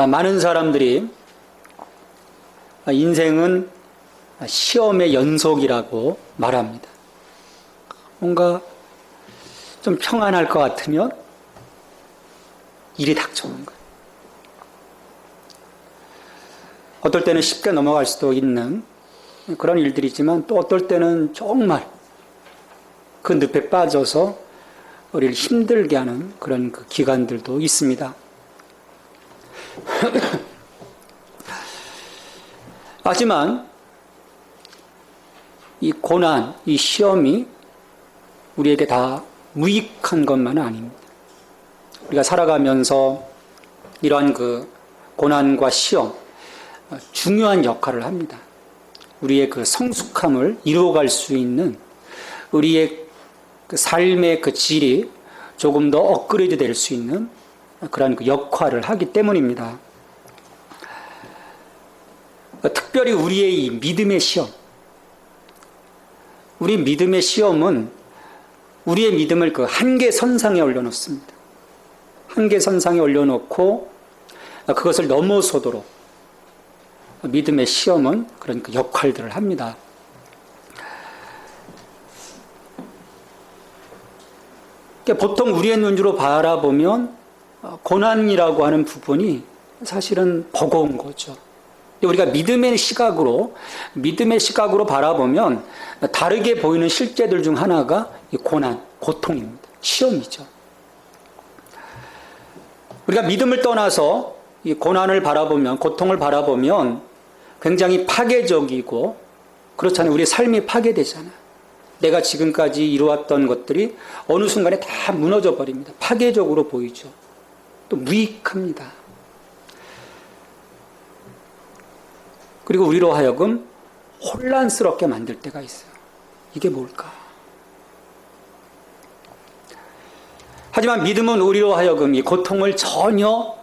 많은 사람들이 인생은 시험의 연속이라고 말합니다. 뭔가 좀 평안할 것 같으면 일이 닥쳐오는 거예요. 어떨 때는 쉽게 넘어갈 수도 있는 그런 일들이지만 또 어떨 때는 정말 그 늪에 빠져서 우리를 힘들게 하는 그런 그 기간들도 있습니다. 하지만 이 고난, 이 시험이 우리에게 다 무익한 것만은 아닙니다. 우리가 살아가면서 이러한 그 고난과 시험, 중요한 역할을 합니다. 우리의 그 성숙함을 이루어갈 수 있는 우리의 그 삶의 그 질이 조금 더 업그레이드 될 수 있는 그런 그 역할을 하기 때문입니다. 특별히 우리의 이 믿음의 시험, 우리 믿음의 시험은 우리의 믿음을 그 한계선상에 올려놓습니다. 한계선상에 올려놓고 그것을 넘어서도록 믿음의 시험은 그런 그 역할들을 합니다. 보통 우리의 눈으로 바라보면 고난이라고 하는 부분이 사실은 버거운 거죠. 우리가 믿음의 시각으로 바라보면 다르게 보이는 실제들 중 하나가 이 고난, 고통입니다. 시험이죠. 우리가 믿음을 떠나서 이 고난을 바라보면, 고통을 바라보면 굉장히 파괴적이고 그렇잖아요. 우리 삶이 파괴되잖아요. 내가 지금까지 이루었던 것들이 어느 순간에 다 무너져 버립니다. 파괴적으로 보이죠. 또 무익합니다. 그리고 우리로 하여금 혼란스럽게 만들 때가 있어요. 이게 뭘까? 하지만 믿음은 우리로 하여금 이 고통을 전혀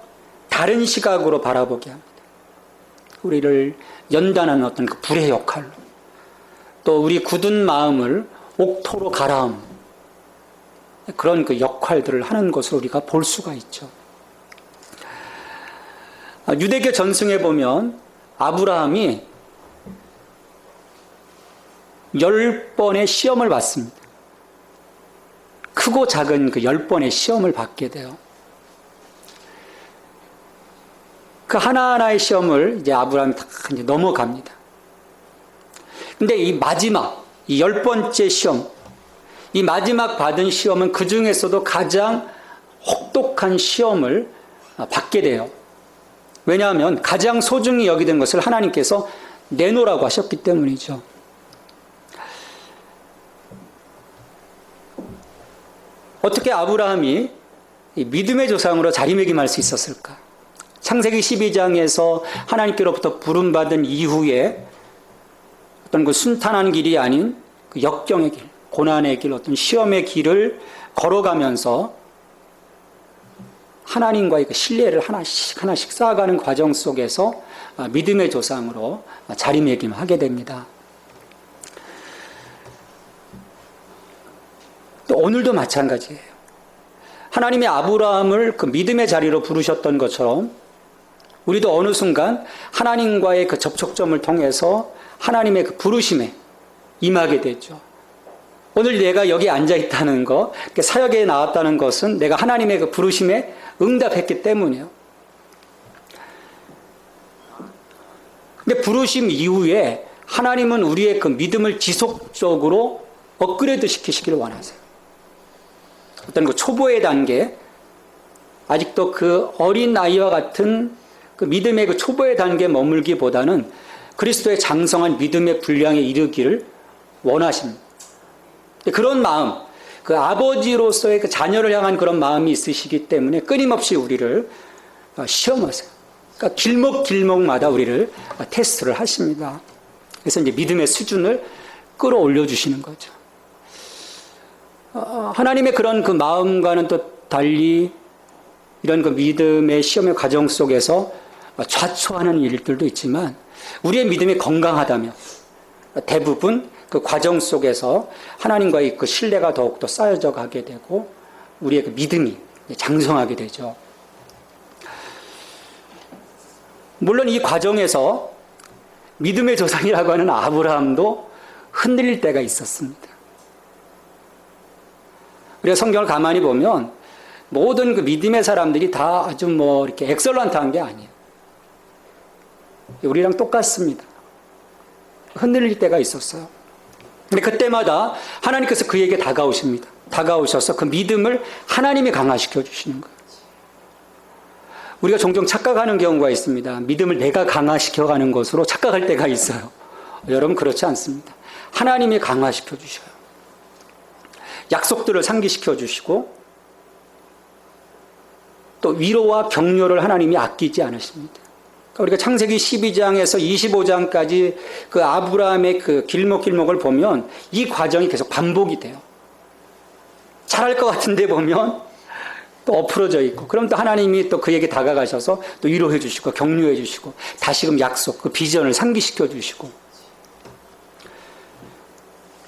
다른 시각으로 바라보게 합니다. 우리를 연단하는 어떤 그 불의 역할로, 또 우리 굳은 마음을 옥토로 갈아엎는 그런 그 역할들을 하는 것을 우리가 볼 수가 있죠. 유대교 전승에 보면 아브라함이 10번의 시험을 받습니다. 크고 작은 그 10번의 시험을 받게 돼요. 그 하나하나의 시험을 이제 아브라함이 다 이제 넘어갑니다. 근데 이 마지막, 이 10번째 시험, 이 마지막 받은 시험은 그 중에서도 가장 혹독한 시험을 받게 돼요. 왜냐하면 가장 소중히 여기던 것을 하나님께서 내놓으라고 하셨기 때문이죠. 어떻게 아브라함이 믿음의 조상으로 자리매김할 수 있었을까? 창세기 12장에서 하나님께로부터 부름받은 이후에 어떤 그 순탄한 길이 아닌 그 역경의 길, 고난의 길, 어떤 시험의 길을 걸어가면서 하나님과의 그 신뢰를 하나씩 쌓아가는 과정 속에서 믿음의 조상으로 자리매김하게 됩니다. 또 오늘도 마찬가지예요. 하나님이 아브라함을 그 믿음의 자리로 부르셨던 것처럼 우리도 어느 순간 하나님과의 그 접촉점을 통해서 하나님의 그 부르심에 임하게 되죠. 오늘 내가 여기 앉아 있다는 것, 사역에 나왔다는 것은 내가 하나님의 그 부르심에 응답했기 때문이에요. 근데 부르심 이후에 하나님은 우리의 그 믿음을 지속적으로 업그레이드 시키시기를 원하세요. 어떤 그 초보의 단계, 아직도 그 어린 아이와 같은 그 믿음의 그 초보의 단계에 머물기보다는 그리스도의 장성한 믿음의 분량에 이르기를 원하십니다. 그런 마음, 그 아버지로서의 그 자녀를 향한 그런 마음이 있으시기 때문에 끊임없이 우리를 시험하세요. 그러니까 길목마다 우리를 테스트를 하십니다. 그래서 이제 믿음의 수준을 끌어올려 주시는 거죠. 하나님의 그런 그 마음과는 또 달리 이런 그 믿음의 시험의 과정 속에서 좌초하는 일들도 있지만 우리의 믿음이 건강하다면 대부분 그 과정 속에서 하나님과의 그 신뢰가 더욱더 쌓여져 가게 되고 우리의 그 믿음이 장성하게 되죠. 물론 이 과정에서 믿음의 조상이라고 하는 아브라함도 흔들릴 때가 있었습니다. 우리가 성경을 가만히 보면 모든 그 믿음의 사람들이 다 아주 이렇게 엑설런트한 게 아니에요. 우리랑 똑같습니다. 흔들릴 때가 있었어요. 근데 그때마다 하나님께서 그에게 다가오십니다. 다가오셔서 그 믿음을 하나님이 강화시켜 주시는 거예요. 우리가 종종 착각하는 경우가 있습니다. 믿음을 내가 강화시켜 가는 것으로 착각할 때가 있어요. 여러분 그렇지 않습니다. 하나님이 강화시켜 주셔요. 약속들을 상기시켜 주시고 또 위로와 격려를 하나님이 아끼지 않으십니다. 그러니까 우리가 창세기 12장에서 25장까지 그 아브라함의 그 길목길목을 보면 이 과정이 계속 반복이 돼요. 잘할 것 같은데 보면 또 엎어져 있고, 그럼 또 하나님이 또 그에게 다가가셔서 또 위로해 주시고 격려해 주시고 다시금 약속, 그 비전을 상기시켜 주시고,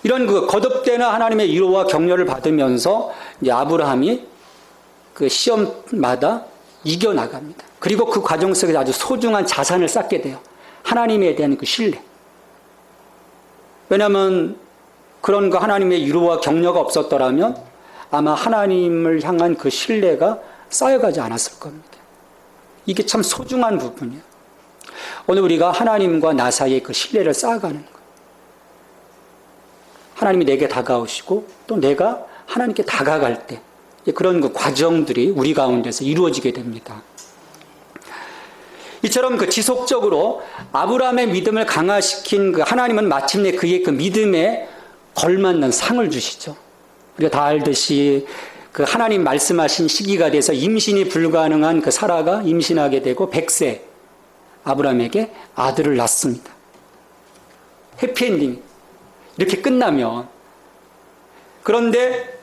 이런 그 거듭되는 하나님의 위로와 격려를 받으면서 이제 아브라함이 그 시험마다 이겨나갑니다. 그리고 그 과정 속에서 아주 소중한 자산을 쌓게 돼요. 하나님에 대한 그 신뢰. 왜냐하면 그런 그 하나님의 위로와 격려가 없었더라면 아마 하나님을 향한 그 신뢰가 쌓여가지 않았을 겁니다. 이게 참 소중한 부분이에요. 오늘 우리가 하나님과 나 사이에 그 신뢰를 쌓아가는 거예요. 하나님이 내게 다가오시고 또 내가 하나님께 다가갈 때 그런 그 과정들이 우리 가운데서 이루어지게 됩니다. 이처럼 그 지속적으로 아브라함의 믿음을 강화시킨 그 하나님은 마침내 그의 그 믿음에 걸맞는 상을 주시죠. 우리가 다 알듯이 그 하나님 말씀하신 시기가 돼서 임신이 불가능한 그 사라가 임신하게 되고 100세 아브라함에게 아들을 낳습니다. 해피엔딩. 이렇게 끝나면, 그런데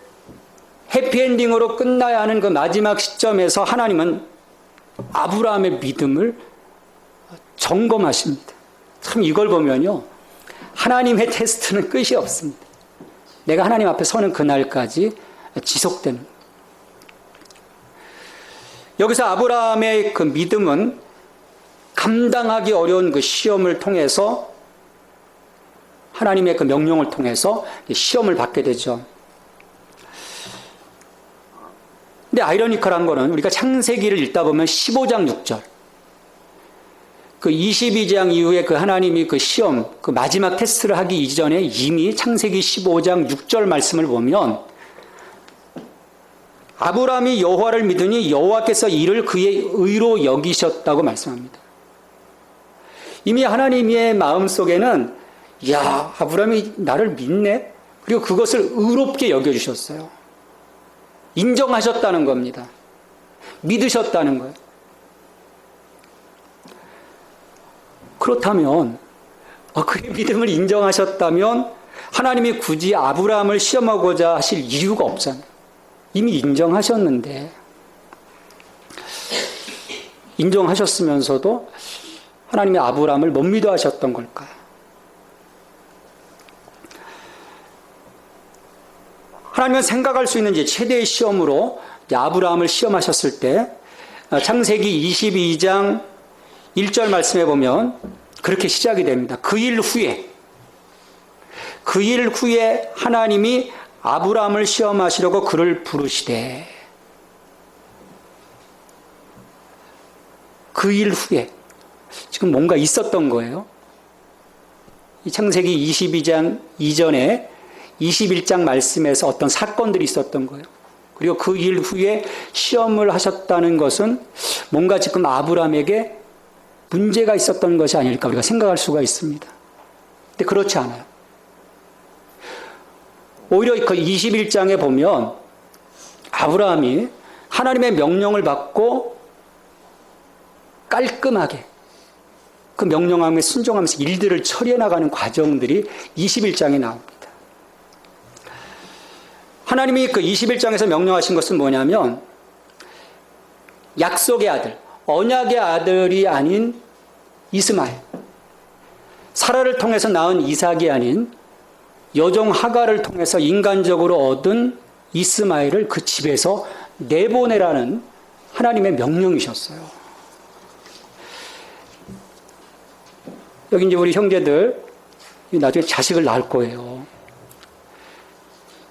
해피엔딩으로 끝나야 하는 그 마지막 시점에서 하나님은 아브라함의 믿음을 점검하십니다. 참 이걸 보면요, 하나님의 테스트는 끝이 없습니다. 내가 하나님 앞에 서는 그날까지 지속되는 거예요. 여기서 아브라함의 그 믿음은 감당하기 어려운 그 시험을 통해서, 하나님의 그 명령을 통해서 시험을 받게 되죠. 근데 아이러니컬한 거는 우리가 창세기를 읽다 보면 15장 6절, 그 22장 이후에 그 하나님이 그 시험, 그 마지막 테스트를 하기 이전에 이미 창세기 15장 6절 말씀을 보면 아브라함이 여호와를 믿으니 여호와께서 이를 그의 의로 여기셨다고 말씀합니다. 이미 하나님의 마음속에는 야, 아브라함이 나를 믿네? 그리고 그것을 의롭게 여겨주셨어요. 인정하셨다는 겁니다. 믿으셨다는 거예요. 그렇다면, 그의 믿음을 인정하셨다면 하나님이 굳이 아브라함을 시험하고자 하실 이유가 없잖아요. 이미 인정하셨는데, 인정하셨으면서도 하나님이 아브라함을 못 믿어 하셨던 걸까요? 하나님은 생각할 수 있는 이제 최대의 시험으로 아브라함을 시험하셨을 때, 창세기 22장 1절 말씀에 보면 그렇게 시작이 됩니다. 그 일 후에 하나님이 아브라함을 시험하시려고 그를 부르시되. 그 일 후에 지금 뭔가 있었던 거예요. 이 창세기 22장 이전에 21장 말씀에서 어떤 사건들이 있었던 거예요. 그리고 그 일 후에 시험을 하셨다는 것은 뭔가 지금 아브라함에게 문제가 있었던 것이 아닐까 우리가 생각할 수가 있습니다. 근데 그렇지 않아요. 오히려 그 21장에 보면 아브라함이 하나님의 명령을 받고 깔끔하게 그 명령함에 순종하면서 일들을 처리해 나가는 과정들이 21장에 나옵니다. 하나님이 그 21장에서 명령하신 것은 뭐냐면 약속의 아들, 언약의 아들이 아닌 이스마엘, 사라를 통해서 낳은 이삭이 아닌 여종 하갈을 통해서 인간적으로 얻은 이스마엘을 그 집에서 내보내라는 하나님의 명령이셨어요. 여기 이제 우리 형제들 나중에 자식을 낳을 거예요.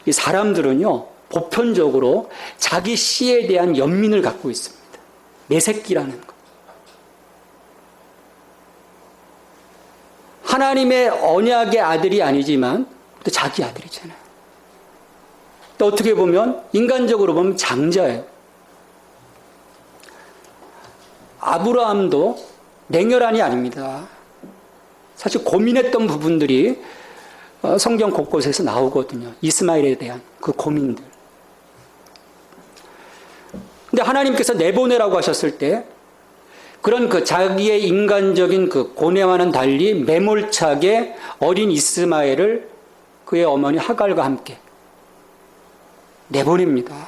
이 사람들은요, 보편적으로 자기 씨에 대한 연민을 갖고 있습니다. 내 새끼라는 거. 하나님의 언약의 아들이 아니지만 또 자기 아들이잖아요. 또 어떻게 보면 인간적으로 보면 장자예요. 아브라함도 냉혈한이 아닙니다. 사실 고민했던 부분들이 성경 곳곳에서 나오거든요. 이스마엘에 대한 그 고민들. 근데 하나님께서 내보내라고 하셨을 때 그런 그 자기의 인간적인 그 고뇌와는 달리 매몰차게 어린 이스마엘을 그의 어머니 하갈과 함께 내보냅니다.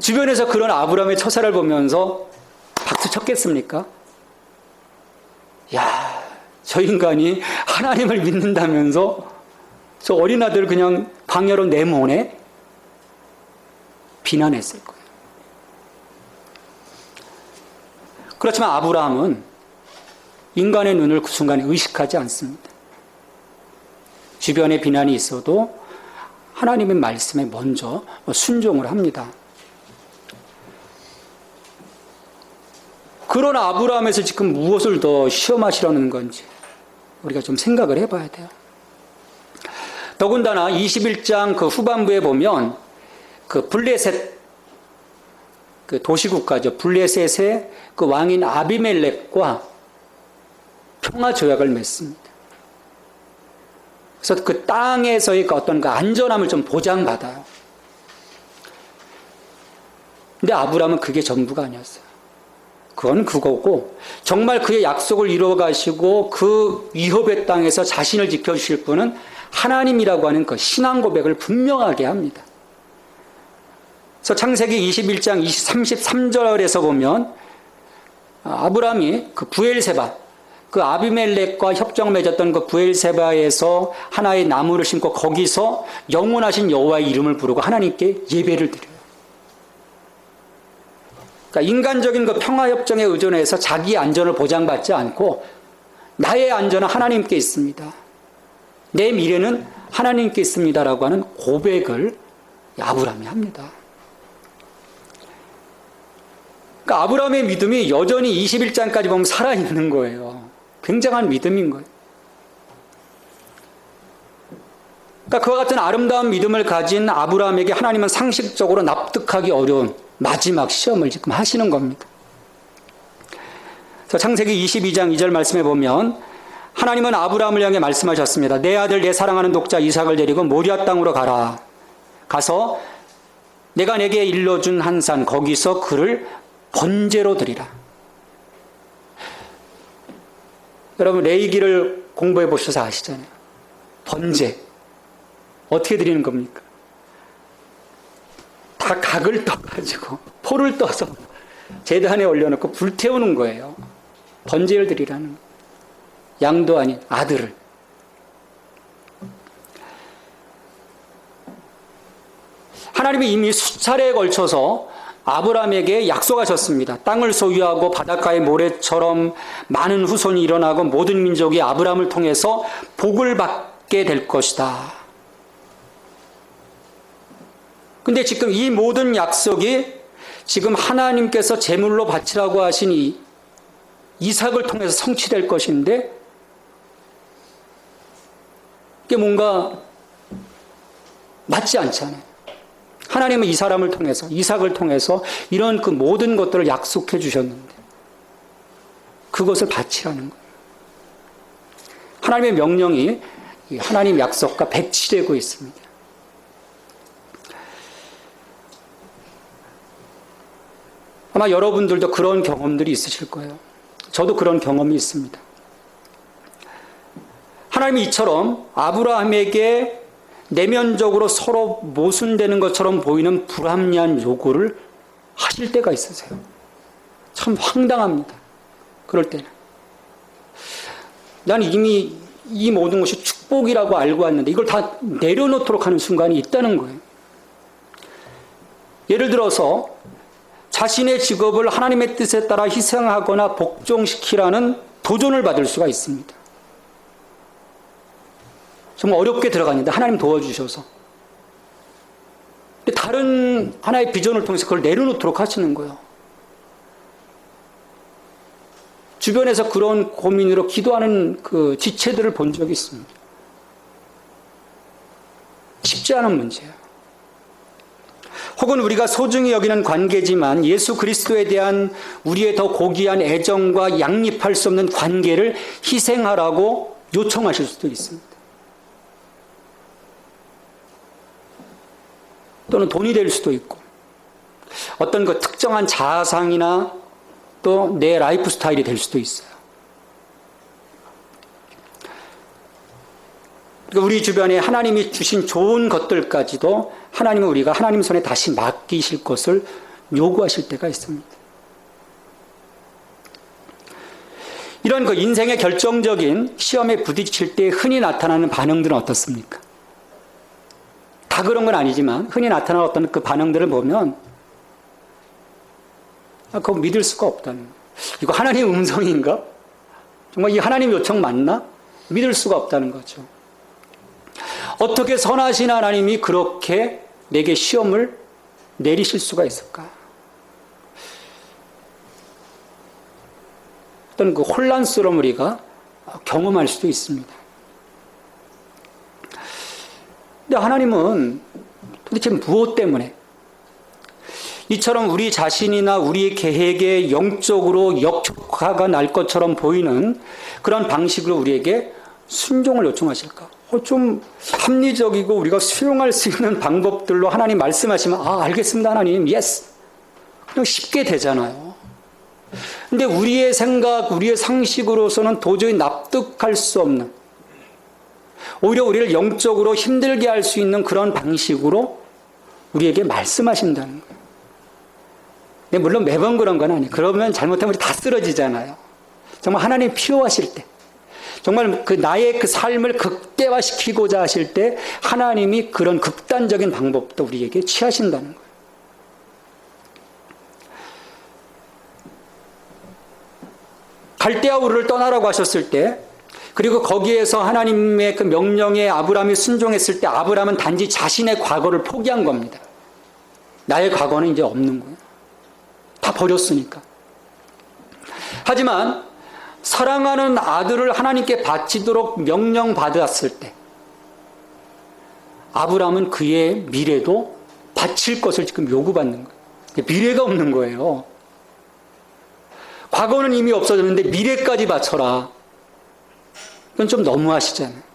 주변에서 그런 아브라함의 처사를 보면서 박수 쳤겠습니까? 야, 저 인간이 하나님을 믿는다면서 저 어린 아들 그냥 광야로 내보내? 비난했을 거예요. 그렇지만 아브라함은 인간의 눈을 그 순간에 의식하지 않습니다. 주변에 비난이 있어도 하나님의 말씀에 먼저 순종을 합니다. 그런 아브라함에서 지금 무엇을 더 시험하시려는 건지 우리가 좀 생각을 해봐야 돼요. 더군다나 21장 그 후반부에 보면 그 블레셋 그 도시국가죠. 블레셋의 그 왕인 아비멜렉과 평화 조약을 맺습니다. 그래서 그 땅에서의 그 어떤 그 안전함을 좀 보장받아요. 근데 아브라함은 그게 전부가 아니었어요. 그건 그거고 정말 그의 약속을 이루어 가시고 그 위협의 땅에서 자신을 지켜주실 분은 하나님이라고 하는 그 신앙 고백을 분명하게 합니다. 그래서 창세기 21장 33절에서 보면 아브라함이 그 부엘세바, 그 아비멜렉과 협정 맺었던 그 부엘세바에서 하나의 나무를 심고 거기서 영원하신 여호와의 이름을 부르고 하나님께 예배를 드려요. 그러니까 인간적인 그 평화협정에 의존해서 자기의 안전을 보장받지 않고 나의 안전은 하나님께 있습니다. 내 미래는 하나님께 있습니다라고 하는 고백을 아브라함이 합니다. 그러니까 아브라함의 믿음이 여전히 21장까지 보면 살아있는 거예요. 굉장한 믿음인 거예요. 그러니까 그와 같은 아름다운 믿음을 가진 아브라함에게 하나님은 상식적으로 납득하기 어려운 마지막 시험을 지금 하시는 겁니다. 그래서 창세기 22장 2절 말씀에 보면 하나님은 아브라함을 향해 말씀하셨습니다. 내 아들 내 사랑하는 독자 이삭을 데리고 모리아 땅으로 가라. 가서 내가 내게 일러준 한 산 거기서 그를 번제로 드리라. 여러분 레위기를 공부해 보셔서 아시잖아요. 번제 어떻게 드리는 겁니까? 다 각을 떠가지고 포를 떠서 제단에 올려놓고 불태우는 거예요. 번제를 드리라는 거예요. 양도 아닌 아들을. 하나님이 이미 수차례에 걸쳐서 아브라함에게 약속하셨습니다. 땅을 소유하고 바닷가의 모래처럼 많은 후손이 일어나고 모든 민족이 아브라함을 통해서 복을 받게 될 것이다. 근데 지금 이 모든 약속이 지금 하나님께서 제물로 바치라고 하신 이 이삭을 통해서 성취될 것인데 이게 뭔가 맞지 않잖아요. 하나님은 이 사람을 통해서 이삭을 통해서 이런 그 모든 것들을 약속해 주셨는데 그것을 바치라는 거예요. 하나님의 명령이 하나님 약속과 배치되고 있습니다. 아마 여러분들도 그런 경험들이 있으실 거예요. 저도 그런 경험이 있습니다. 하나님이 이처럼 아브라함에게 내면적으로 서로 모순되는 것처럼 보이는 불합리한 요구를 하실 때가 있으세요. 참 황당합니다. 그럴 때는. 난 이미 이 모든 것이 축복이라고 알고 왔는데 이걸 다 내려놓도록 하는 순간이 있다는 거예요. 예를 들어서 자신의 직업을 하나님의 뜻에 따라 희생하거나 복종시키라는 도전을 받을 수가 있습니다. 정말 어렵게 들어갔는데 하나님 도와주셔서 다른 하나의 비전을 통해서 그걸 내려놓도록 하시는 거예요. 주변에서 그런 고민으로 기도하는 그 지체들을 본 적이 있습니다. 쉽지 않은 문제예요. 혹은 우리가 소중히 여기는 관계지만 예수 그리스도에 대한 우리의 더 고귀한 애정과 양립할 수 없는 관계를 희생하라고 요청하실 수도 있습니다. 또는 돈이 될 수도 있고 어떤 그 특정한 자아상이나 또 내 라이프 스타일이 될 수도 있어요. 그러니까 우리 주변에 하나님이 주신 좋은 것들까지도 하나님은 우리가 하나님 손에 다시 맡기실 것을 요구하실 때가 있습니다. 이런 그 인생의 결정적인 시험에 부딪힐 때 흔히 나타나는 반응들은 어떻습니까? 다 그런 건 아니지만 흔히 나타나는 어떤 그 반응들을 보면 그거 믿을 수가 없다는 거예요. 이거 하나님의 음성인가? 정말 이 하나님 요청 맞나? 믿을 수가 없다는 거죠. 어떻게 선하신 하나님이 그렇게 내게 시험을 내리실 수가 있을까? 어떤 그 혼란스러움을 우리가 경험할 수도 있습니다. 근데 하나님은 도대체 무엇 때문에 이처럼 우리 자신이나 우리의 계획에 영적으로 역효과가 날 것처럼 보이는 그런 방식으로 우리에게 순종을 요청하실까? 좀 합리적이고 우리가 수용할 수 있는 방법들로 하나님 말씀하시면 알겠습니다 하나님, 예스. 그냥 쉽게 되잖아요. 근데 우리의 생각, 우리의 상식으로서는 도저히 납득할 수 없는, 오히려 우리를 영적으로 힘들게 할 수 있는 그런 방식으로 우리에게 말씀하신다는 거예요. 근데 물론 매번 그런 건 아니에요. 그러면 잘못하면 우리 다 쓰러지잖아요. 정말 하나님 필요하실 때, 정말 그 나의 그 삶을 극대화시키고자 하실 때 하나님이 그런 극단적인 방법도 우리에게 취하신다는 거예요. 갈대아 우르를 떠나라고 하셨을 때, 그리고 거기에서 하나님의 그 명령에 아브라함이 순종했을 때 아브라함은 단지 자신의 과거를 포기한 겁니다. 나의 과거는 이제 없는 거예요. 다 버렸으니까. 하지만 사랑하는 아들을 하나님께 바치도록 명령받았을 때 아브라함은 그의 미래도 바칠 것을 지금 요구받는 거예요. 미래가 없는 거예요. 과거는 이미 없어졌는데 미래까지 바쳐라. 이건 좀 너무하시잖아요.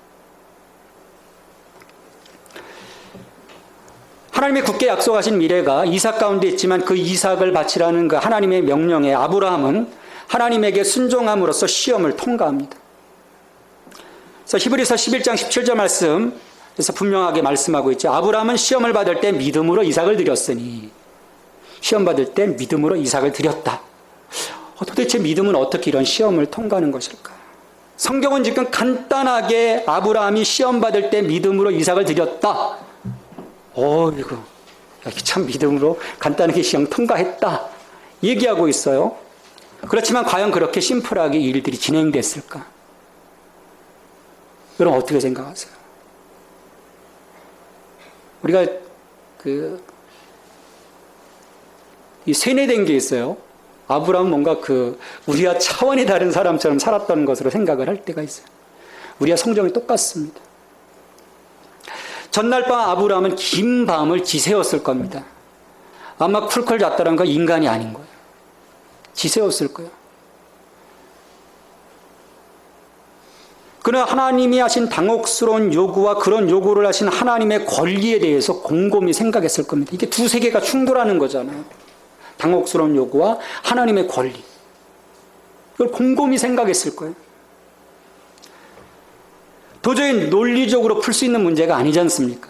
하나님의 굳게 약속하신 미래가 이삭 가운데 있지만 그 이삭을 바치라는 그 하나님의 명령에 아브라함은 하나님에게 순종함으로써 시험을 통과합니다. 그래서 히브리서 11장 17절 말씀에서 분명하게 말씀하고 있죠. 아브라함은 시험을 받을 때 믿음으로 이삭을 드렸으니, 시험 받을 때 믿음으로 이삭을 드렸다. 도대체 믿음은 어떻게 이런 시험을 통과하는 것일까? 성경은 지금 간단하게 아브라함이 시험 받을 때 믿음으로 이삭을 드렸다. 이거 참 믿음으로 간단하게 시험 통과했다. 얘기하고 있어요. 그렇지만 과연 그렇게 심플하게 일들이 진행됐을까? 여러분 어떻게 생각하세요? 우리가 이 세뇌된 게 있어요. 아브라함은 뭔가 우리와 차원이 다른 사람처럼 살았던 것으로 생각을 할 때가 있어요. 우리와 성정이 똑같습니다. 전날 밤 아브라함은 긴 밤을 지새웠을 겁니다. 아마 쿨컬 잤다는 건 인간이 아닌 거예요. 지새웠을 거예요. 그러나 하나님이 하신 당혹스러운 요구와 그런 요구를 하신 하나님의 권리에 대해서 곰곰이 생각했을 겁니다. 이게 두 세계가 충돌하는 거잖아요. 당혹스러운 요구와 하나님의 권리. 이걸 곰곰이 생각했을 거예요. 도저히 논리적으로 풀 수 있는 문제가 아니지 않습니까?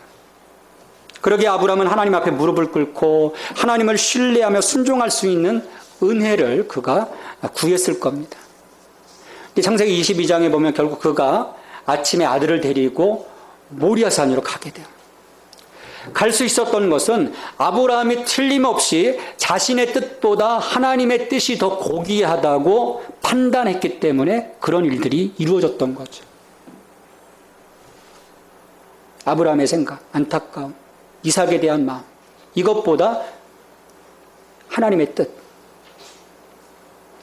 그러기에 아브라함은 하나님 앞에 무릎을 꿇고 하나님을 신뢰하며 순종할 수 있는 은혜를 그가 구했을 겁니다. 창세기 22장에 보면 결국 그가 아침에 아들을 데리고 모리아산으로 가게 돼요. 갈 수 있었던 것은 아브라함이 틀림없이 자신의 뜻보다 하나님의 뜻이 더 고귀하다고 판단했기 때문에 그런 일들이 이루어졌던 거죠. 아브라함의 생각, 안타까움, 이삭에 대한 마음, 이것보다 하나님의 뜻.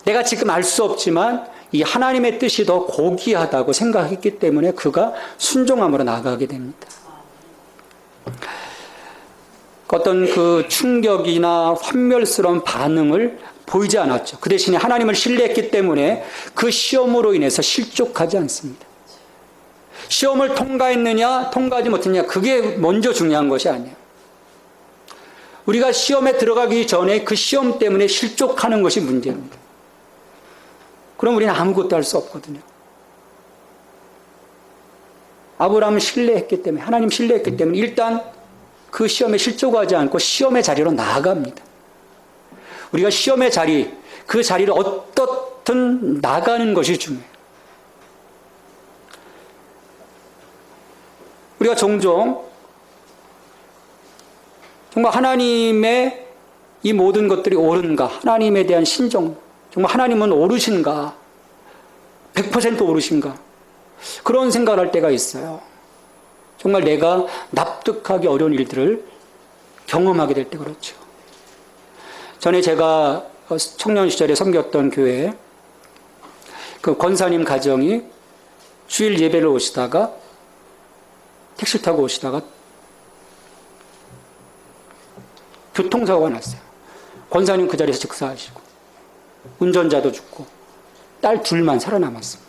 내가 지금 알 수 없지만 이 하나님의 뜻이 더 고귀하다고 생각했기 때문에 그가 순종함으로 나아가게 됩니다. 어떤 그 충격이나 환멸스러운 반응을 보이지 않았죠. 그 대신에 하나님을 신뢰했기 때문에 그 시험으로 인해서 실족하지 않습니다. 시험을 통과했느냐, 통과하지 못했느냐, 그게 먼저 중요한 것이 아니에요. 우리가 시험에 들어가기 전에 그 시험 때문에 실족하는 것이 문제입니다. 그럼 우리는 아무것도 할 수 없거든요. 아브라함을 신뢰했기 때문에, 하나님 신뢰했기 때문에 일단 그 시험에 실족하지 않고 시험의 자리로 나아갑니다. 우리가 시험의 자리, 그 자리를 어떻든 나가는 것이 중요해요. 우리가 종종 정말 하나님의 이 모든 것들이 옳은가, 하나님에 대한 신종, 정말 하나님은 옳으신가, 100% 옳으신가, 그런 생각을 할 때가 있어요. 정말 내가 납득하기 어려운 일들을 경험하게 될 때 그렇죠. 전에 제가 청년 시절에 섬겼던 교회에 그 권사님 가정이 주일 예배를 오시다가 택시 타고 오시다가 교통사고가 났어요. 권사님 그 자리에서 즉사하시고 운전자도 죽고 딸 둘만 살아남았습니다.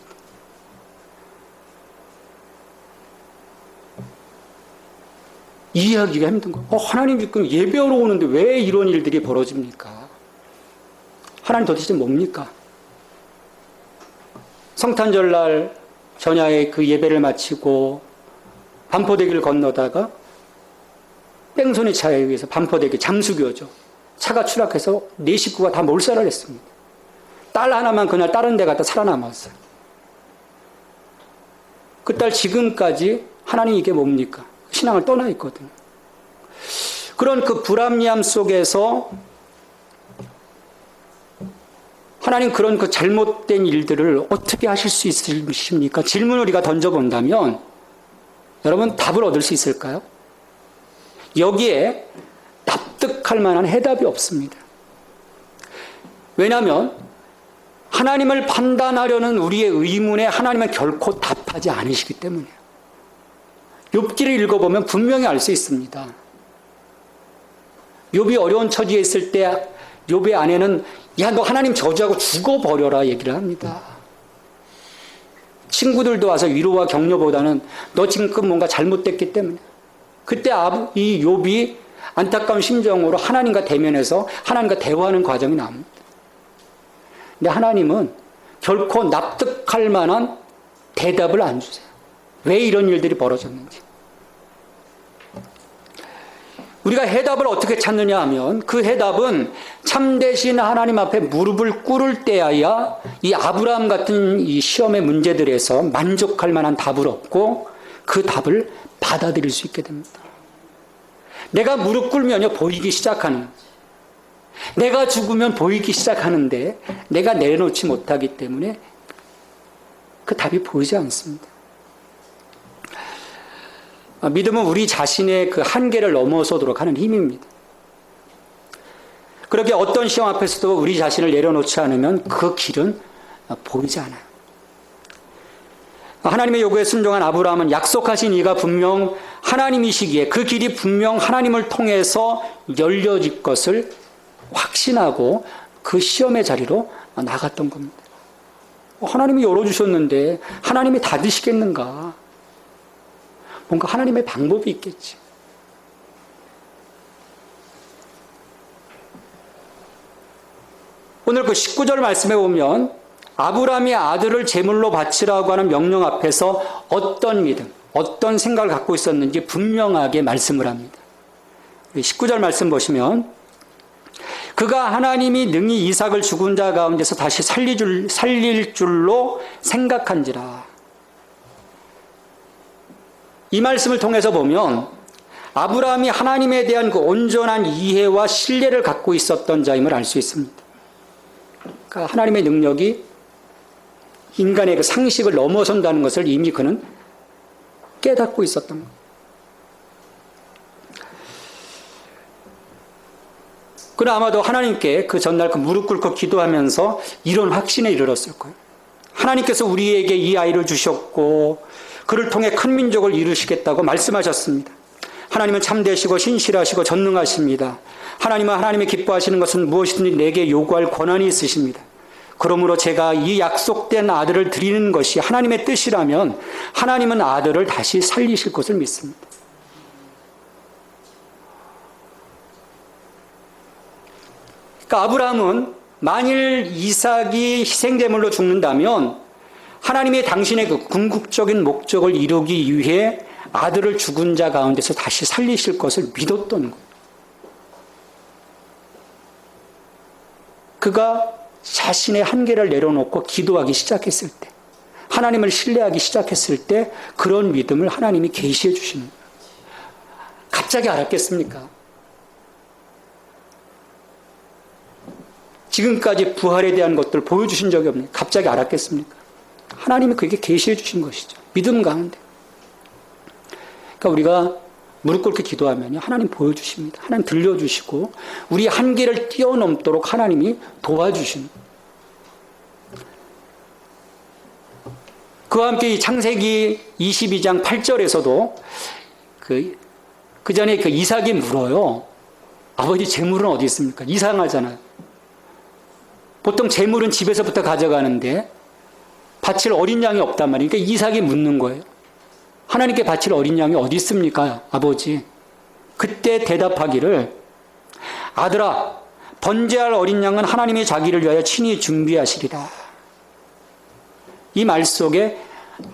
이해하기가 힘든 거예요. 하나님 지금 예배하러 오는데 왜 이런 일들이 벌어집니까? 하나님 도대체 뭡니까? 성탄절날 전야에 그 예배를 마치고 반포대교를 건너다가 뺑소니 차에 의해서 반포대교 잠수교죠. 차가 추락해서 네 식구가 다 몰살을 했습니다. 딸 하나만 그날 다른 데 갔다 살아남았어요. 그 딸 지금까지 하나님 이게 뭡니까? 신앙을 떠나 있거든요. 그런 그 불합리함 속에서 하나님 그런 그 잘못된 일들을 어떻게 하실 수 있으십니까? 질문을 우리가 던져본다면 여러분 답을 얻을 수 있을까요? 여기에 납득할 만한 해답이 없습니다. 왜냐하면 하나님을 판단하려는 우리의 의문에 하나님은 결코 답하지 않으시기 때문이에요. 욥기를 읽어보면 분명히 알 수 있습니다. 욥이 어려운 처지에 있을 때 욥의 아내는 야, 너 하나님 저주하고 죽어버려라 얘기를 합니다. 친구들도 와서 위로와 격려보다는 너 지금 뭔가 잘못됐기 때문에. 그때 이 욥이 안타까운 심정으로 하나님과 대면해서 하나님과 대화하는 과정이 나옵니다. 근데 하나님은 결코 납득할 만한 대답을 안 주세요. 왜 이런 일들이 벌어졌는지. 우리가 해답을 어떻게 찾느냐 하면 그 해답은 참되신 하나님 앞에 무릎을 꿇을 때야야 이 아브라함 같은 이 시험의 문제들에서 만족할 만한 답을 얻고 그 답을 받아들일 수 있게 됩니다. 내가 무릎 꿇으면요 보이기 시작하는, 내가 죽으면 보이기 시작하는데 내가 내려놓지 못하기 때문에 그 답이 보이지 않습니다. 믿음은 우리 자신의 그 한계를 넘어서도록 하는 힘입니다. 그렇게 어떤 시험 앞에서도 우리 자신을 내려놓지 않으면 그 길은 보이지 않아요. 하나님의 요구에 순종한 아브라함은 약속하신 이가 분명 하나님이시기에 그 길이 분명 하나님을 통해서 열려질 것을 확신하고 그 시험의 자리로 나갔던 겁니다. 하나님이 열어주셨는데 하나님이 닫으시겠는가? 뭔가 하나님의 방법이 있겠지. 오늘 그 19절 말씀에 보면 아브라함이 아들을 제물로 바치라고 하는 명령 앞에서 어떤 믿음, 어떤 생각을 갖고 있었는지 분명하게 말씀을 합니다. 19절 말씀 보시면 그가 하나님이 능히 이삭을 죽은 자 가운데서 다시 살릴 줄로 생각한지라. 이 말씀을 통해서 보면 아브라함이 하나님에 대한 그 온전한 이해와 신뢰를 갖고 있었던 자임을 알 수 있습니다. 그러니까 하나님의 능력이 인간의 그 상식을 넘어선다는 것을 이미 그는 깨닫고 있었던 거예요. 그는 아마도 하나님께 그 전날 그 무릎 꿇고 기도하면서 이런 확신에 이르렀을 거예요. 하나님께서 우리에게 이 아이를 주셨고 그를 통해 큰 민족을 이루시겠다고 말씀하셨습니다. 하나님은 참되시고 신실하시고 전능하십니다. 하나님은 하나님의 기뻐하시는 것은 무엇이든지 내게 요구할 권한이 있으십니다. 그러므로 제가 이 약속된 아들을 드리는 것이 하나님의 뜻이라면 하나님은 아들을 다시 살리실 것을 믿습니다. 그러니까 아브라함은 만일 이삭이 희생제물로 죽는다면 하나님이 당신의 그 궁극적인 목적을 이루기 위해 아들을 죽은 자 가운데서 다시 살리실 것을 믿었던 거예요. 그가 자신의 한계를 내려놓고 기도하기 시작했을 때, 하나님을 신뢰하기 시작했을 때 그런 믿음을 하나님이 계시해 주시는 거예요. 갑자기 알았겠습니까? 지금까지 부활에 대한 것들 보여주신 적이 없네요. 갑자기 알았겠습니까? 하나님이 그에게 계시해 주신 것이죠. 믿음 가운데. 그러니까 우리가 무릎 꿇고 기도하면 하나님 보여주십니다. 하나님 들려주시고 우리 한계를 뛰어넘도록 하나님이 도와주시는 거예요. 그와 함께 이 창세기 22장 8절에서도 그 전에 그 이삭이 물어요. 아버지 재물은 어디 있습니까? 이상하잖아요. 보통 재물은 집에서부터 가져가는데 바칠 어린 양이 없단 말이에요. 그러니까 이삭이 묻는 거예요. 하나님께 바칠 어린 양이 어디 있습니까, 아버지? 그때 대답하기를, 아들아, 번제할 어린 양은 하나님이 자기를 위하여 친히 준비하시리라. 이 말 속에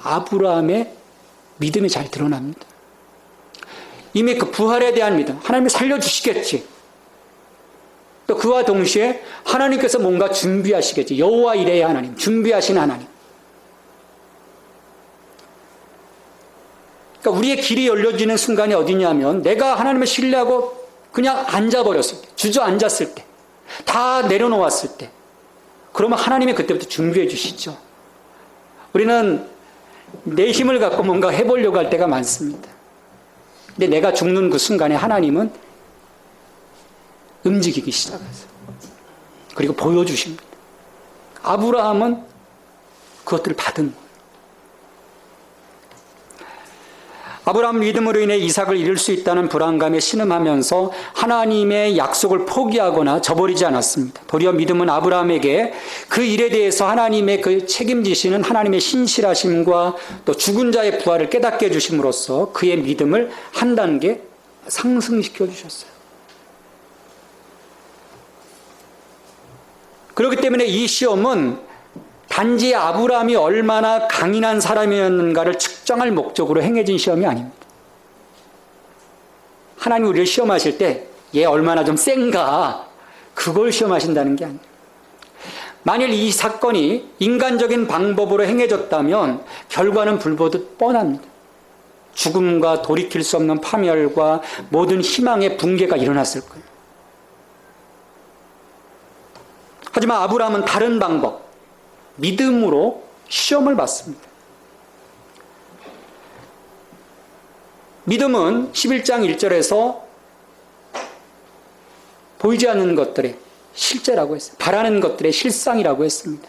아브라함의 믿음이 잘 드러납니다. 이미 그 부활에 대한 믿음, 하나님이 살려주시겠지. 또 그와 동시에 하나님께서 뭔가 준비하시겠지. 여호와 이레의 하나님, 준비하신 하나님. 그러니까 우리의 길이 열려지는 순간이 어디냐면 내가 하나님을 신뢰하고 그냥 앉아버렸을 때, 주저앉았을 때, 다 내려놓았을 때, 그러면 하나님이 그때부터 준비해 주시죠. 우리는 내 힘을 갖고 뭔가 해보려고 할 때가 많습니다. 근데 내가 죽는 그 순간에 하나님은 움직이기 시작하세요. 그리고 보여주십니다. 아브라함은 그것들을 받은 거예요. 아브라함 믿음으로 인해 이삭을 잃을 수 있다는 불안감에 신음하면서 하나님의 약속을 포기하거나 저버리지 않았습니다. 도리어 믿음은 아브라함에게 그 일에 대해서 하나님의 그 책임지시는 하나님의 신실하심과 또 죽은 자의 부활을 깨닫게 해주심으로써 그의 믿음을 한 단계 상승시켜 주셨어요. 그렇기 때문에 이 시험은 단지 아브라함이 얼마나 강인한 사람이었는가를 측정할 목적으로 행해진 시험이 아닙니다. 하나님이 우리를 시험하실 때 얘 얼마나 좀 센가 그걸 시험하신다는 게 아니에요. 만일 이 사건이 인간적인 방법으로 행해졌다면 결과는 불보듯 뻔합니다. 죽음과 돌이킬 수 없는 파멸과 모든 희망의 붕괴가 일어났을 거예요. 하지만 아브라함은 다른 방법, 믿음으로 시험을 받습니다. 믿음은 11장 1절에서 보이지 않는 것들의 실제라고 했어요. 바라는 것들의 실상이라고 했습니다.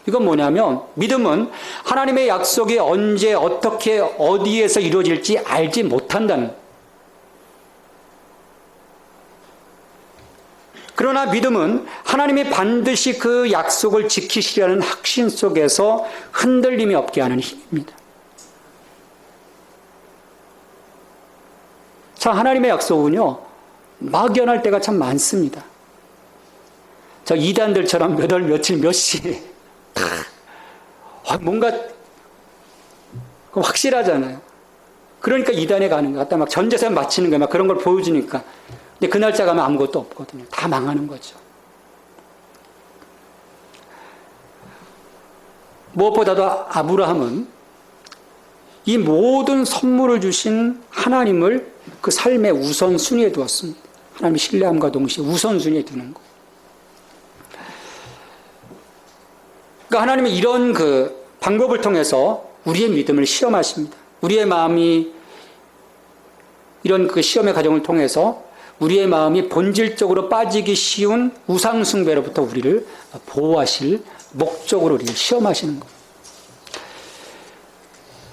이건 뭐냐면 믿음은 하나님의 약속이 언제 어떻게 어디에서 이루어질지 알지 못한다는 거예요. 그러나 믿음은 하나님이 반드시 그 약속을 지키시려는 확신 속에서 흔들림이 없게 하는 힘입니다. 자, 하나님의 약속은요, 막연할 때가 참 많습니다. 저 이단들처럼 몇 월, 며칠, 몇 시에 뭔가 확실하잖아요. 그러니까 이단에 가는 것 같다. 막 전재산 바치는 거 막 그런 걸 보여주니까. 근데 그 날짜 가면 아무것도 없거든요. 다 망하는 거죠. 무엇보다도 아브라함은 이 모든 선물을 주신 하나님을 그 삶의 우선순위에 두었습니다. 하나님의 신뢰함과 동시에 우선순위에 두는 거예요. 그러니까 하나님은 이런 그 방법을 통해서 우리의 믿음을 시험하십니다. 우리의 마음이 이런 그 시험의 과정을 통해서 우리의 마음이 본질적으로 빠지기 쉬운 우상숭배로부터 우리를 보호하실 목적으로 우리를 시험하시는 겁니다.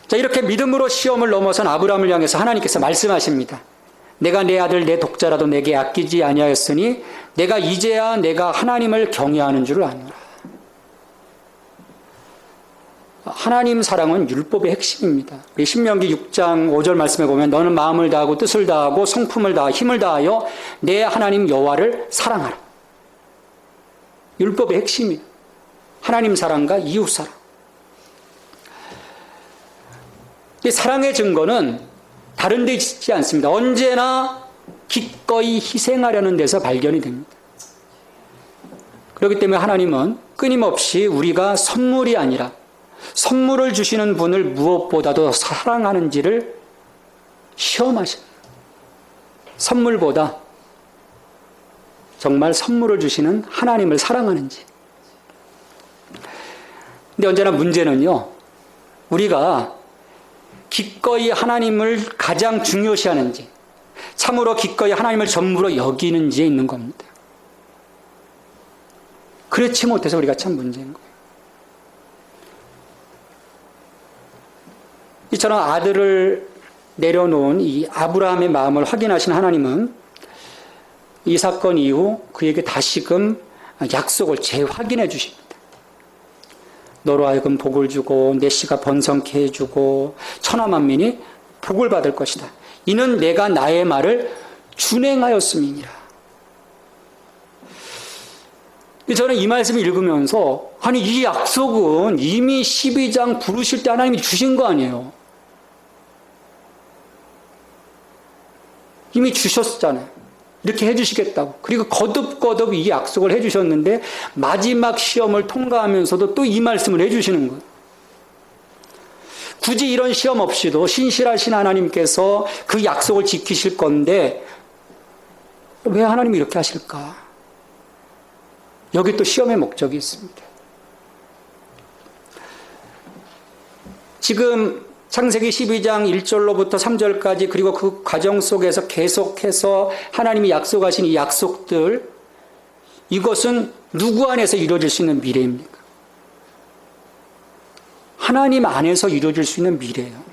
자, 이렇게 믿음으로 시험을 넘어선 아브라함을 향해서 하나님께서 말씀하십니다. 내가 내 아들 내 독자라도 내게 아끼지 아니하였으니 내가 이제야 내가 하나님을 경외하는 줄을 아노라. 하나님 사랑은 율법의 핵심입니다. 우리 신명기 6장 5절 말씀에 보면 너는 마음을 다하고 뜻을 다하고 성품을 다하고 힘을 다하여 내 하나님 여호와를 사랑하라. 율법의 핵심이에요. 하나님 사랑과 이웃 사랑. 이 사랑의 증거는 다른 데 있지 않습니다. 언제나 기꺼이 희생하려는 데서 발견이 됩니다. 그렇기 때문에 하나님은 끊임없이 우리가 선물이 아니라 선물을 주시는 분을 무엇보다도 사랑하는지를 시험하십니다. 선물보다 정말 선물을 주시는 하나님을 사랑하는지. 근데 언제나 문제는요, 우리가 기꺼이 하나님을 가장 중요시하는지, 참으로 기꺼이 하나님을 전부로 여기는지에 있는 겁니다. 그렇지 못해서 우리가 참 문제인 거예요. 이처럼 아들을 내려놓은 이 아브라함의 마음을 확인하신 하나님은 이 사건 이후 그에게 다시금 약속을 재확인해 주십니다. 너로 하여금 복을 주고 내 씨가 번성케 해주고 천하만민이 복을 받을 것이다. 이는 내가 나의 말을 준행하였음이니라. 저는 이 말씀을 읽으면서 아니 이 약속은 이미 12장 부르실 때 하나님이 주신 거 아니에요. 이미 주셨잖아요. 이렇게 해주시겠다고. 그리고 거듭거듭 이 약속을 해주셨는데 마지막 시험을 통과하면서도 또 이 말씀을 해주시는 거예요. 굳이 이런 시험 없이도 신실하신 하나님께서 그 약속을 지키실 건데 왜 하나님이 이렇게 하실까? 여기 또 시험의 목적이 있습니다. 지금 창세기 12장 1절로부터 3절까지 그리고 그 과정 속에서 계속해서 하나님이 약속하신 이 약속들, 이것은 누구 안에서 이루어질 수 있는 미래입니까? 하나님 안에서 이루어질 수 있는 미래예요.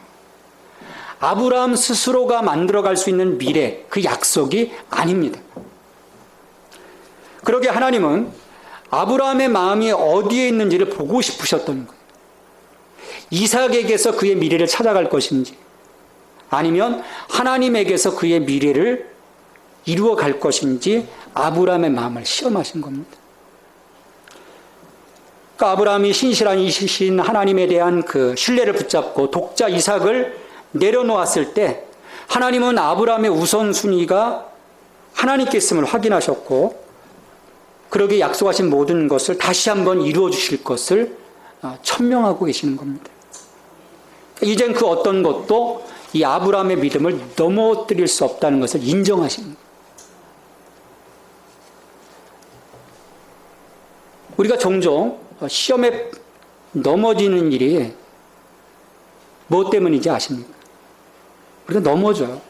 아브라함 스스로가 만들어갈 수 있는 미래, 그 약속이 아닙니다. 그러게 하나님은 아브라함의 마음이 어디에 있는지를 보고 싶으셨던 거예요. 이삭에게서 그의 미래를 찾아갈 것인지 아니면 하나님에게서 그의 미래를 이루어 갈 것인지 아브라함의 마음을 시험하신 겁니다. 그러니까 아브라함이 신실한 이신 하나님에 대한 그 신뢰를 붙잡고 독자 이삭을 내려놓았을 때 하나님은 아브라함의 우선순위가 하나님께 있음을 확인하셨고 그러기에 약속하신 모든 것을 다시 한번 이루어 주실 것을 천명하고 계시는 겁니다. 이젠 그 어떤 것도 이 아브라함의 믿음을 넘어뜨릴 수 없다는 것을 인정하시는 거예요. 우리가 종종 시험에 넘어지는 일이 무엇 때문인지 아십니까? 우리가 넘어져요.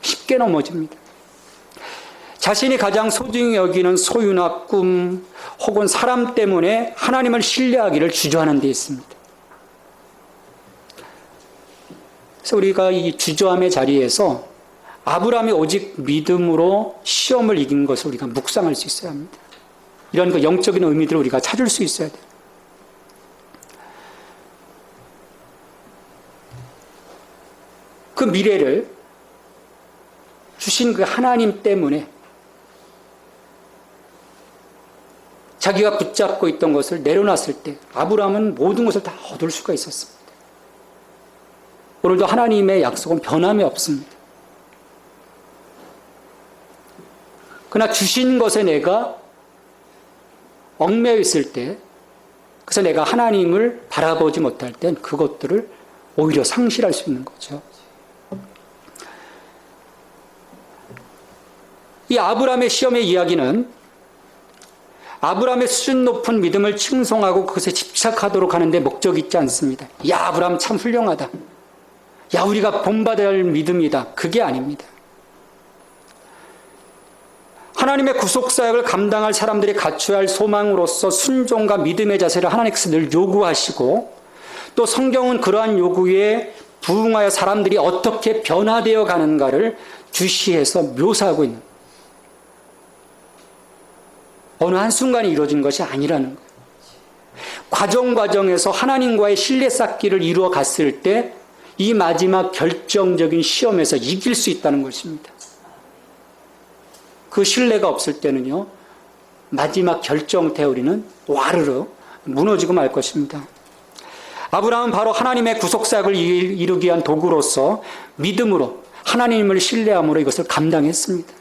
쉽게 넘어집니다. 자신이 가장 소중히 여기는 소유나 꿈 혹은 사람 때문에 하나님을 신뢰하기를 주저하는 데 있습니다. 그래서 우리가 이 주저함의 자리에서 아브라함이 오직 믿음으로 시험을 이긴 것을 우리가 묵상할 수 있어야 합니다. 이런 그 영적인 의미들을 우리가 찾을 수 있어야 돼요. 그 미래를 주신 그 하나님 때문에 자기가 붙잡고 있던 것을 내려놨을 때 아브라함은 모든 것을 다 얻을 수가 있었습니다. 오늘도 하나님의 약속은 변함이 없습니다. 그러나 주신 것에 내가 얽매여 있을 때, 그래서 내가 하나님을 바라보지 못할 땐 그것들을 오히려 상실할 수 있는 거죠. 이 아브라함의 시험의 이야기는 아브라함의 수준 높은 믿음을 칭송하고 그것에 집착하도록 하는데 목적이 있지 않습니다. 야, 아브라함 참 훌륭하다. 야, 우리가 본받아야 할 믿음이다. 그게 아닙니다. 하나님의 구속사역을 감당할 사람들이 갖춰야 할 소망으로서 순종과 믿음의 자세를 하나님께서 늘 요구하시고, 또 성경은 그러한 요구에 부응하여 사람들이 어떻게 변화되어 가는가를 주시해서 묘사하고 있는 거예요. 어느 한순간에 이루어진 것이 아니라는 거예요. 과정에서 하나님과의 신뢰 쌓기를 이루어 갔을 때 이 마지막 결정적인 시험에서 이길 수 있다는 것입니다. 그 신뢰가 없을 때는요, 마지막 결정 대우리는 와르르 무너지고 말 것입니다. 아브라함은 바로 하나님의 구속사역을 이루기 위한 도구로서 믿음으로 하나님을 신뢰함으로 이것을 감당했습니다.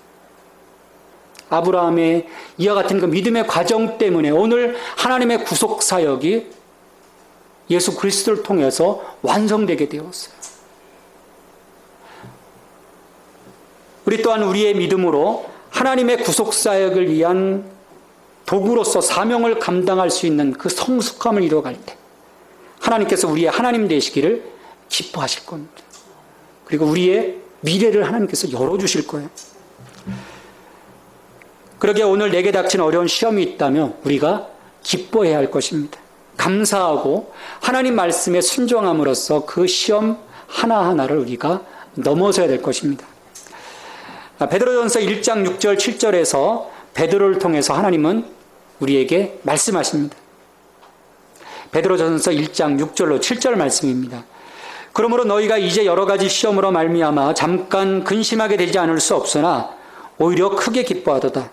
아브라함의 이와 같은 그 믿음의 과정 때문에 오늘 하나님의 구속사역이 예수 그리스도를 통해서 완성되게 되었어요. 우리 또한 우리의 믿음으로 하나님의 구속사역을 위한 도구로서 사명을 감당할 수 있는 그 성숙함을 이루어갈 때 하나님께서 우리의 하나님 되시기를 기뻐하실 겁니다. 그리고 우리의 미래를 하나님께서 열어주실 거예요. 그러기에 오늘 내게 닥친 어려운 시험이 있다면 우리가 기뻐해야 할 것입니다. 감사하고 하나님 말씀에 순종함으로써 그 시험 하나하나를 우리가 넘어서야 될 것입니다. 베드로전서 1장 6절 7절에서 베드로를 통해서 하나님은 우리에게 말씀하십니다. 베드로전서 1장 6절로 7절 말씀입니다. 그러므로 너희가 이제 여러 가지 시험으로 말미암아 잠깐 근심하게 되지 않을 수 없으나 오히려 크게 기뻐하도다.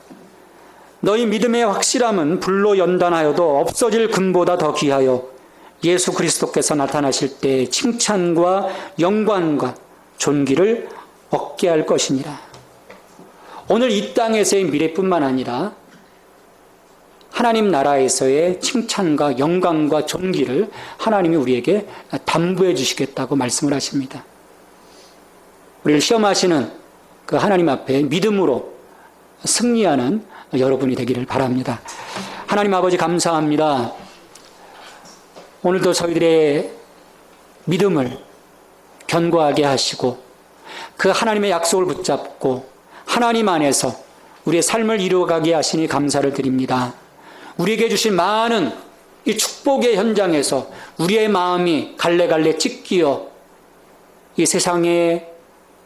너희 믿음의 확실함은 불로 연단하여도 없어질 금보다 더 귀하여 예수 그리스도께서 나타나실 때 칭찬과 영광과 존귀를 얻게 할 것이니라. 오늘 이 땅에서의 미래뿐만 아니라 하나님 나라에서의 칭찬과 영광과 존귀를 하나님이 우리에게 담보해 주시겠다고 말씀을 하십니다. 우리를 시험하시는 그 하나님 앞에 믿음으로 승리하는 여러분이 되기를 바랍니다. 하나님 아버지 감사합니다. 오늘도 저희들의 믿음을 견고하게 하시고 그 하나님의 약속을 붙잡고 하나님 안에서 우리의 삶을 이루어가게 하시니 감사를 드립니다. 우리에게 주신 많은 이 축복의 현장에서 우리의 마음이 갈래갈래 찢기어 이 세상에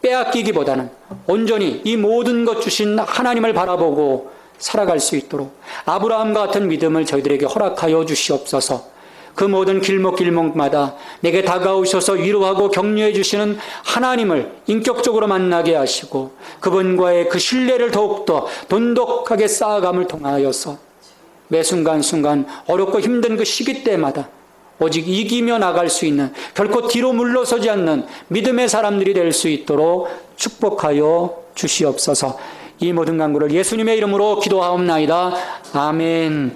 빼앗기기보다는 온전히 이 모든 것 주신 하나님을 바라보고 살아갈 수 있도록 아브라함과 같은 믿음을 저희들에게 허락하여 주시옵소서. 그 모든 길목길목마다 내게 다가오셔서 위로하고 격려해 주시는 하나님을 인격적으로 만나게 하시고 그분과의 그 신뢰를 더욱더 돈독하게 쌓아감을 통하여서 매 순간순간 어렵고 힘든 그 시기 때마다 오직 이기며 나갈 수 있는 결코 뒤로 물러서지 않는 믿음의 사람들이 될 수 있도록 축복하여 주시옵소서. 이 모든 간구를 예수님의 이름으로 기도하옵나이다. 아멘.